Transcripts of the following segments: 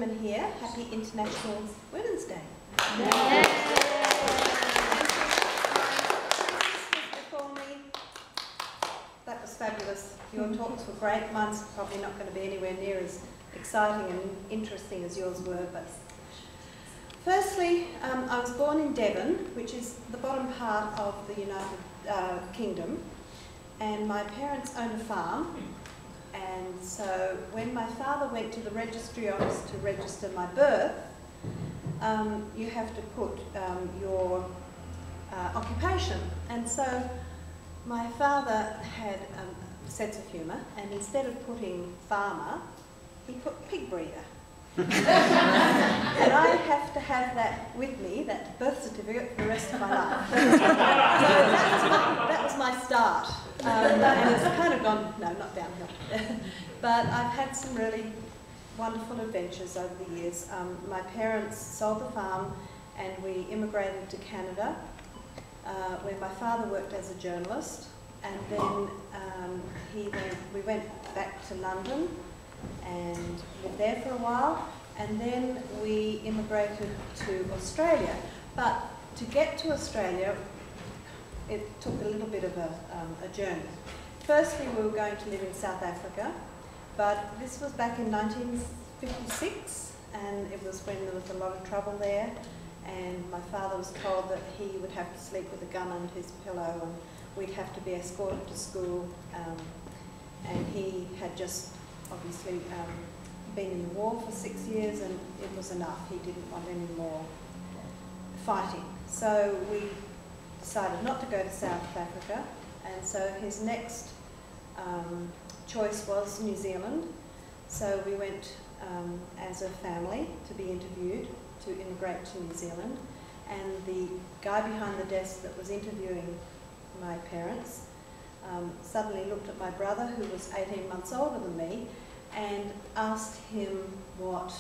women here, happy International Women's Day. Before me, that was fabulous. Your talks were great. Mine's probably not going to be anywhere near as exciting and interesting as yours were. But firstly, I was born in Devon, which is the bottom part of the United Kingdom, and my parents own a farm. And so when my father went to the registry office to register my birth, you have to put your occupation. And so my father had a sense of humour, and instead of putting farmer, he put pig breeder. And I have to have that with me, that birth certificate, for the rest of my life. So that was my start. And it's kind of gone, no, not downhill. But I've had some really wonderful adventures over the years. My parents sold the farm and we immigrated to Canada, where my father worked as a journalist. And then we went back to London and lived there for a while, and then we immigrated to Australia. But to get to Australia, it took a little bit of a journey. Firstly, we were going to live in South Africa, but this was back in 1956, and it was when there was a lot of trouble there, and my father was told that he would have to sleep with a gun under his pillow, and we'd have to be escorted to school, and he had just obviously been in the war for 6 years, and it was enough. He didn't want any more fighting. So we decided not to go to South Africa, and so his next choice was New Zealand. So we went as a family to be interviewed to immigrate to New Zealand, and the guy behind the desk that was interviewing my parents suddenly looked at my brother, who was 18 months older than me, and asked him what,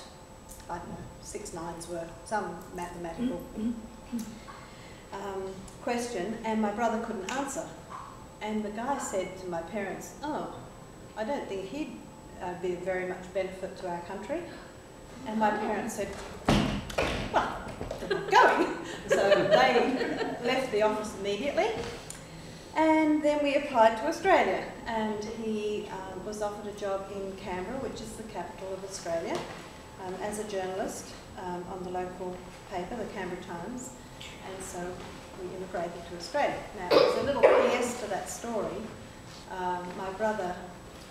I don't know, 6 nines were, some mathematical question, and my brother couldn't answer. And the guy said to my parents, "Oh, I don't think he'd be of very much benefit to our country." And my parents said, "Well, they're not going." So they left the office immediately. And then we applied to Australia, and he was offered a job in Canberra, which is the capital of Australia, as a journalist on the local paper, the Canberra Times, and so we immigrated to Australia. Now, there's a little PS to that story. My brother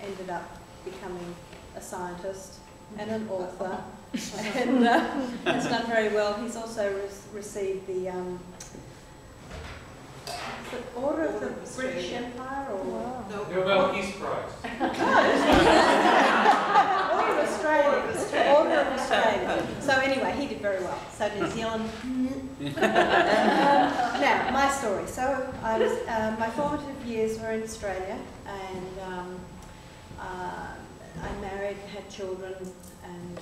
ended up becoming a scientist and an author, and has done very well. He's also received the Order of the British Empire, or Nobel Peace Prize. Order of Australia. Order of Australia. So anyway, he did very well. So New Zealand. Now, my story. So I was, my formative years were in Australia, and I married, had children, and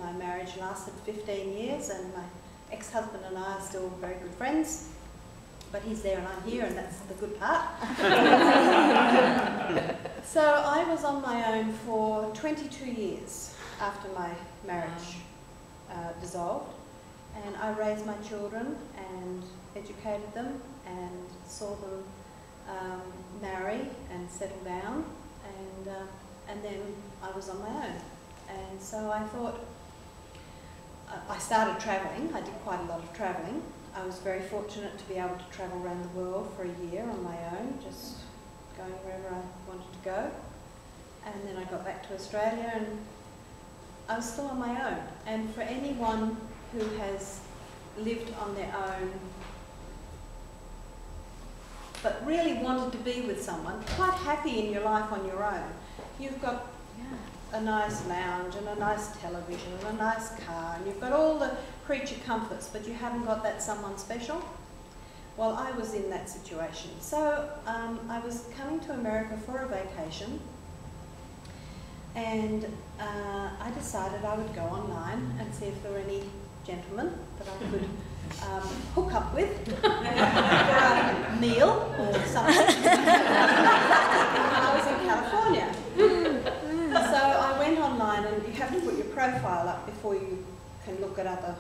my marriage lasted 15 years, and my ex-husband and I are still very good friends. But he's there and I'm here, and that's the good part. So I was on my own for 22 years after my marriage dissolved, and I raised my children and educated them and saw them marry and settle down, and then I was on my own. And so I thought, I started travelling. I did quite a lot of travelling. I was very fortunate to be able to travel around the world for a year on my own, just going wherever I wanted to go. And then I got back to Australia, and I was still on my own. And for anyone who has lived on their own, but really wanted to be with someone, quite happy in your life on your own, you've got a nice lounge and a nice television and a nice car, and you've got all the creature comforts, but you haven't got that someone special. Well, I was in that situation. So I was coming to America for a vacation, and I decided I would go online and see if there were any gentlemen that I could hook up with for a meal or something. I was in California. So I went online, and you have have to put your profile up before you can look at other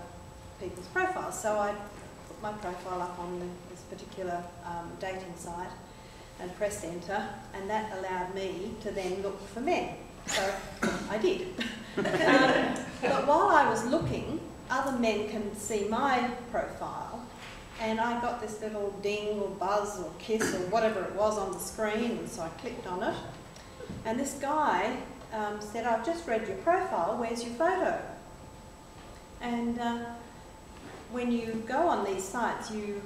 people's profiles. So I put my profile up on this particular dating site and pressed enter, and that allowed me to then look for men. So I did. But while I was looking, other men can see my profile, and I got this little ding or buzz or kiss or whatever it was on the screen, and so I clicked on it. And this guy said, "I've just read your profile, where's your photo?" And when you go on these sites, you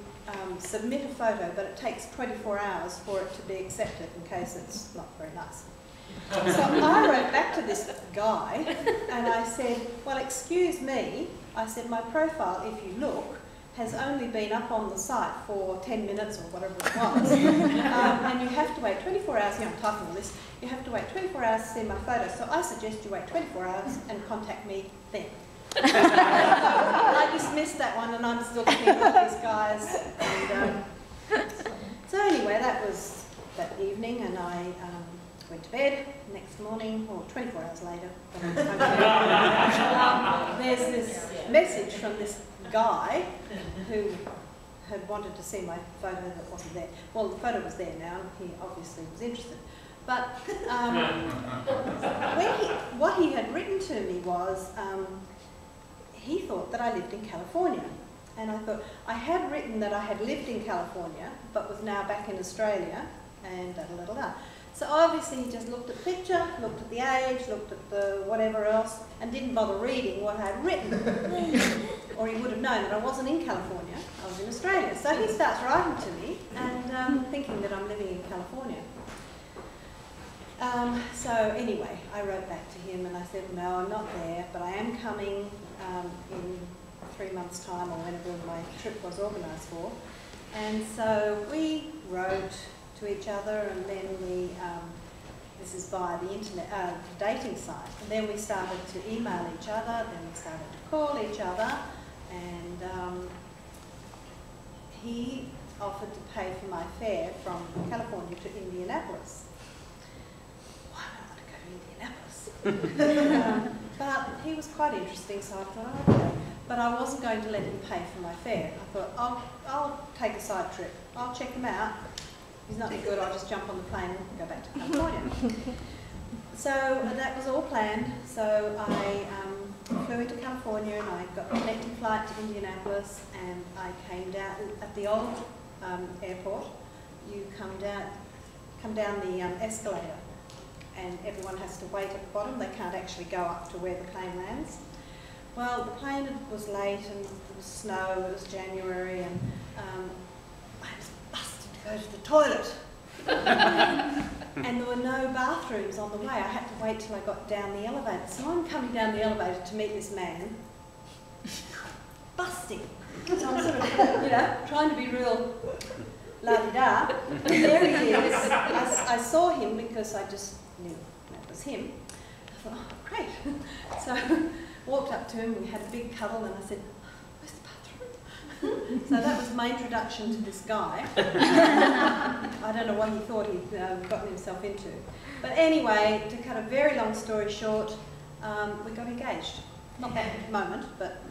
submit a photo, but it takes 24 hours for it to be accepted in case it's not very nice. So I wrote back to this guy and I said, "Well, excuse me," I said, "my profile, if you look, has only been up on the site for 10 minutes or whatever it was. And you have to wait 24 hours, here I'm typing all this, you have to wait 24 hours to see my photo, so I suggest you wait 24 hours and contact me then." I dismissed that one, and I'm still thinking about these guys. And, so anyway, that was that evening, and I went to bed. Next morning, or 24 hours later, there's this message from this guy who had wanted to see my photo that wasn't there. Well, the photo was there now, and he obviously was interested. But what he had written to me was, he thought that I lived in California. And I thought, I had written that I had lived in California, but was now back in Australia, and da-da-da-da-da. So obviously he just looked at the picture, looked at the age, looked at the whatever else, and didn't bother reading what I had written. Or he would have known that I wasn't in California, I was in Australia. So he starts writing to me, and thinking that I'm living in California. So anyway, I wrote back to him and I said, "No, I'm not there, but I am coming in 3 months' time, or whenever my trip was organised for." And so we wrote to each other, and then we, this is via the internet, dating site, and then we started to email each other, then we started to call each other, and he offered to pay for my fare from California to Indianapolis. Why would I want to go to Indianapolis? But he was quite interesting, so I thought, oh, okay. But I wasn't going to let him pay for my fare. I thought, I'll take a side trip. I'll check him out. If he's not any good, I'll just jump on the plane and go back to California. So that was all planned. So I flew into California, and I got a connecting flight to Indianapolis, and I came down at the old airport. You come down the escalator, and everyone has to wait at the bottom. They can't actually go up to where the plane lands. Well, the plane was late, and there was snow, it was January, and I was busted to go to the toilet. And there were no bathrooms on the way. I had to wait till I got down the elevator. So I'm coming down the elevator to meet this man, busting. So I'm sort of, trying to be real la-di-da. And there he is. I saw him because I just knew that was him. I thought, oh, great. So walked up to him, we had a big cuddle, and I said, "Where's the bathroom?" So that was my introduction to this guy. I don't know what he thought he'd gotten himself into. But anyway, to cut a very long story short, we got engaged. Not that moment, but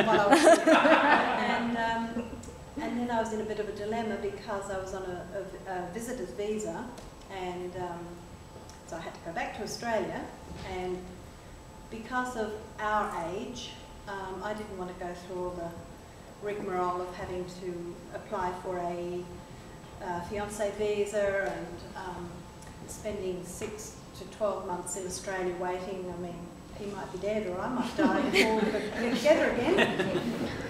while I was there. And then I was in a bit of a dilemma because I was on a visitor's visa, and so I had to go back to Australia, and because of our age, I didn't want to go through all the rigmarole of having to apply for a fiancé visa and spending 6 to 12 months in Australia waiting. I mean, he might be dead, or I might die before we could get together again.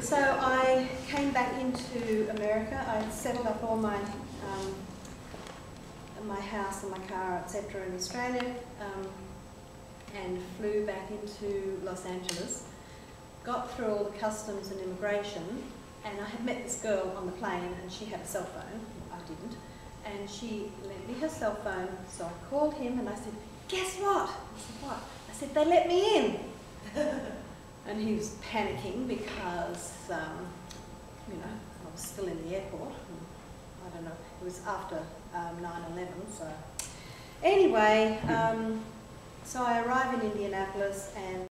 So I came back into America. I settled up all my house and my car, etc. in Australia, and flew back into Los Angeles. Got through all the customs and immigration, and I had met this girl on the plane, and she had a cell phone. I didn't. And she lent me her cell phone, so I called him and I said, "Guess what?" I said, "What?" I said, "They let me in." And he was panicking because, I was still in the airport. I don't know, it was after 9/11, so. Anyway, so I arrive in Indianapolis, and